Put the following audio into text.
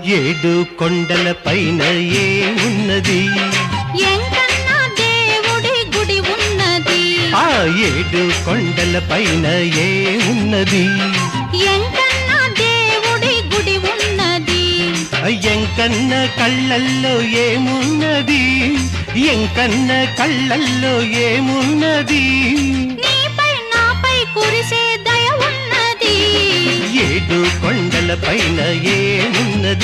ఏడు కొండల పైన ఏమున్నది? ఎంకన్నా దేవుడి గుడి ఉన్నది. ఆ ఏడు కొండల పైన ఏమున్నది? ఎంకన్నా దేవుడి గుడి ఉన్నది. ఎంకన్న కళ్ళల్లో ఏమున్నది? ఎంకన్న కళ్ళల్లో ఏమున్నది? నీపై నాపై కురిసే దయ ఉన్నది. ఏడు కొండల పైన ఏమున్నది?